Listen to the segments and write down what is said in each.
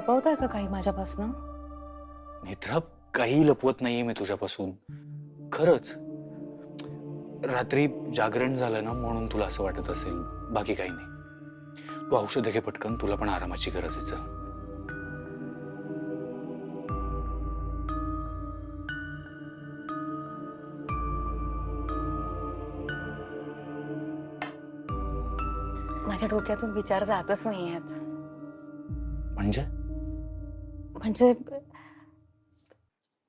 लपवताय का काही माझ्यापासून? नेत्रा, काही लपवत नाहीये मी तुझ्यापासून. खरंच रात्री जागरण झालं ना म्हणून तुला असं वाटत असेल, बाकी काही नाही. तू औषध घे पटकन, तुला पण आरामाची गरज आहे. चल. माझ्या डोक्यातून विचार जातच नाहीयेत. म्हणजे म्हणजे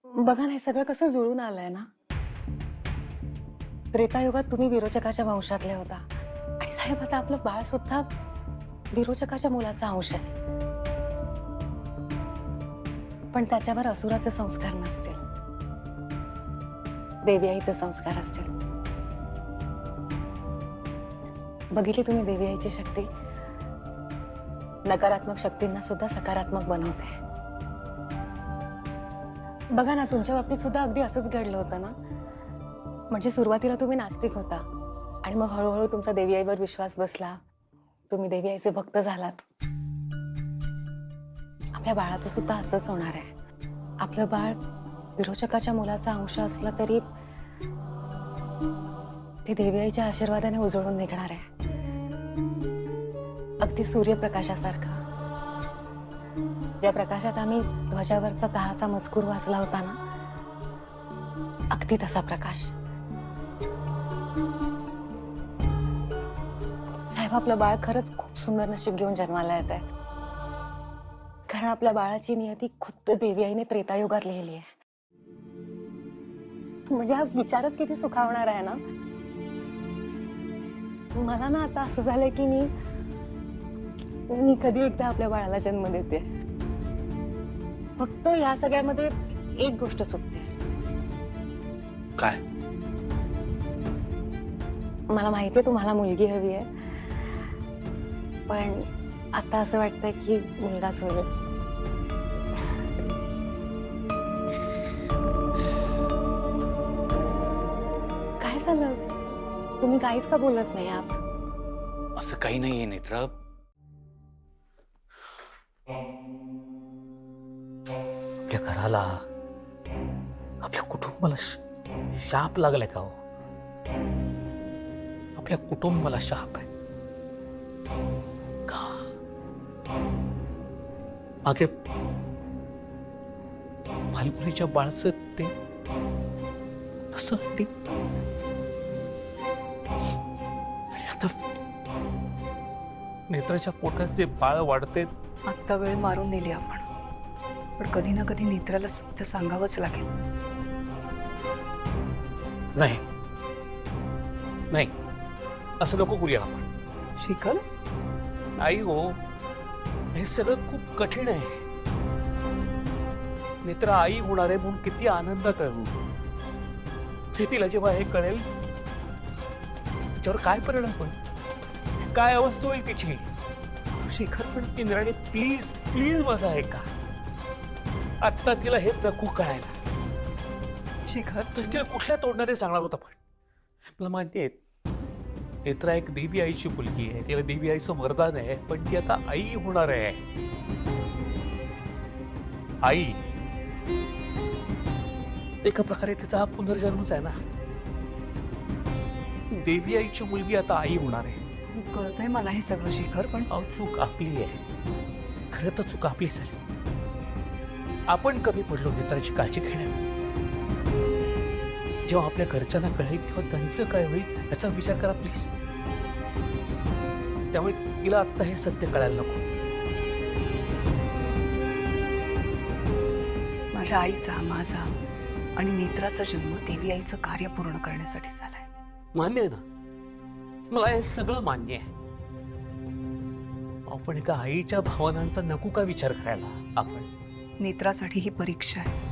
बघा ना, हे सगळं कसं जुळून आलंय ना. त्रेतायुगात तुम्ही विरोचकाच्या वंशातले होता आणि साहेब आता आपलं बाळ सुद्धा विरोचकाच्या मुलाचा अंश आहे. पण त्याच्यावर असुराचे संस्कार नसतील, देवी आईचे संस्कार असतील. बघितली तुम्ही देवी आईची शक्ती? नकारात्मक शक्तींना सुद्धा सकारात्मक बनवते. बघा ना, तुमच्या बाबतीत सुद्धा अगदी असंच घडलं होतं ना. म्हणजे सुरुवातीला तुम्ही नास्तिक होता आणि मग हळूहळू तुमचा देवी आईवर विश्वास बसला, तुम्ही देवी आईचे भक्त झालात. आपल्या बाळाचं सुद्धा असंच होणार आहे. आपलं बाळ विरोचकाच्या मुलाचा अंश असला तरी ते देवी आईच्या आशीर्वादाने उजळून निघणार आहे, अगदी सूर्यप्रकाशासारखं. ज्या प्रकाशात आम्ही ध्वजावरचा तहाचा मजकूर वाचला होता ना, अगदी तसा प्रकाश. साहेब, आपलं बाळ खरंच खूप सुंदर नशीब घेऊन जन्माला येत आहे. कारण आपल्या बाळाची नियती खुद्द देवी आईने त्रेतायुगात लिहिली आहे. म्हणजे हा विचारच किती सुखावणार आहे ना. मला ना आता असं झालंय की मी कधी एकदा आपल्या बाळाला जन्म देते. फक्त या सगळ्यामध्ये एक गोष्ट चुकते. काय? मला माहितीये तुम्हाला मुलगी हवी आहे, पण आता असं वाटतंय की मुलगाच होईल. काय झालं? तुम्ही काहीच का बोलत नाही आहात? असं काही नाहीये नेत्रा. आपल्या घराला, आपल्या कुटुंबाला शाप लागलाय का हो? आपल्या कुटुंबाला शाप आहे का? मागे फाल्गुनीच्या बाळाचं ते तसं आणि आता नेत्राच्या पोटात जे बाळ वाढते. आत्ता वेळ मारून नेली आपण, पण कधी ना कधी नेत्राला सत्य सांगावंच लागेल. नाही नाही, असं नको करूया आपण. शिखर, आई हो, हे सगळं खूप कठीण आहे. नेत्रा आई होणार आहे म्हणून किती आनंदात आहे. तिला जेव्हा हे कळेल त्याच्यावर काय परिणाम होईल, काय अवस्था होईल तिची. शिखर, पण इंद्राणी प्लीज प्लीज माझं ऐका. आत्ता तिला हे नको कळायला. शिखर, तिला कुठल्या तोडणारे सांगणार होता. पण मला माहिती आहे नेत्रा एक देवी आईची मुलगी आहे, तिला देवी आईचं वरदान आहे, पण ती आता आई होणार आहे. आई एका प्रकारे तिचा हा पुनर्जन्मच आहे ना. देवी आईची मुलगी आता आई होणार आहे. कळतंय मला हे सगळं शिखर, पण अहो, चूक आपली आहे. खरं तर चूक आपली झाली. आपण कमी पडलो नेत्राची काळजी घेण्यात. जेव्हा आपल्या घरच्यांना कळेल तेव्हा त्यांचं काय होईल याचा विचार करा प्लीज. त्यामुळे तिला आत्ता हे सत्य कळायला नको. माझ्या आईचा, माझा आणि नेत्राचा जन्म देवी आईचं कार्य पूर्ण करण्यासाठी झालाय. मान्य आहे ना, मला हे सगळं मान्य आहे. आपण एका आईच्या भावनांचा नको का विचार करायला. आपण नेत्रासाठी ही परीक्षा आहे.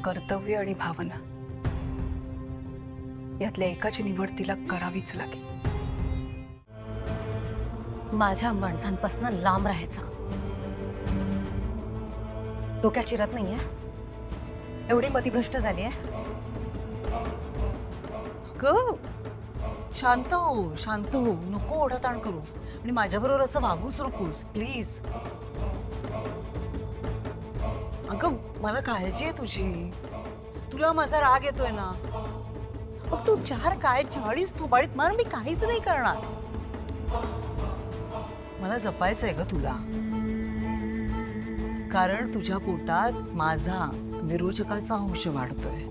कर्तव्य आणि भावना यातल्या एकाची निवड तिला करावीच लागेल. माझ्या माणसांपासून लांब राहायचं. डोक्यात शिरत नाहीये? एवढी मतिभ्रष्ट झाली आहे? शांत हो, शांत हो. नको ओढाताण करूस आणि माझ्याबरोबर असं वागूच नकोस प्लीज. मला काळजी आहे तुझी. तुला माझा राग येतोय ना. मग तू 4 काय 40 थोबाडीत मार, मी काहीच नाही करणार. मला जपायचंय ग तुला, कारण तुझ्या पोटात माझा विरोचकाचा अंश वाढतोय.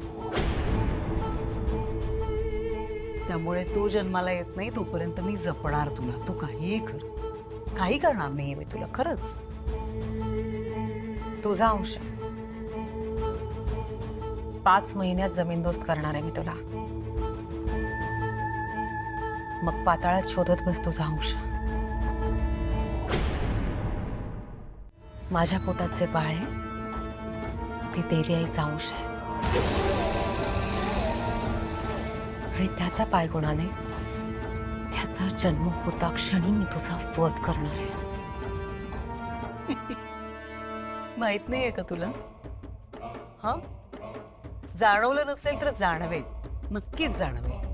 त्यामुळे तो जन्माला येत नाही तोपर्यंत मी जपणार तुला. तू काहीही कर, काही करणार नाहीये मी तुला, खरंच. तुझा अंश 5 महिन्यात जमीनदोस्त करणार आहे मी तुला. मग पाताळात शोधत बस तुझा अंश. माझ्या पोटात जे बाळ आहे ते देवी आईचा अंश आहे, आणि त्याच्या पायगुणाने त्याचा जन्म होता क्षणी मी तुझा वध करणार आहे. माहित नाहीये का तुला? हा, जाणवलं नसेल तर जाणवेल, नक्कीच जाणवेल.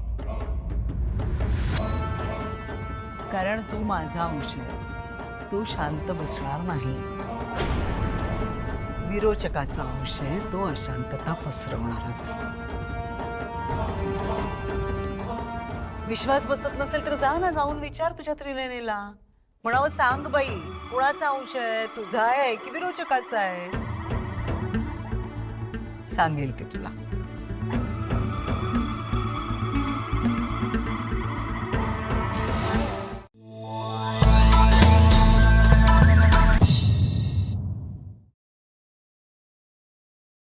कारण तू माझा अंश आहे, तू शांत बसणार नाही. विरोचकाचा अंश आहे, तो अशांतता पसरवणारच. विश्वास बसत नसेल तर जा ना, जाऊन विचार तुझ्या त्रिनयनीला. म्हणावं, सांग बाई, कुणाचा अंश आहे, तुझा आहे की विरोचकाचा आहे? सांगेल ती तुला.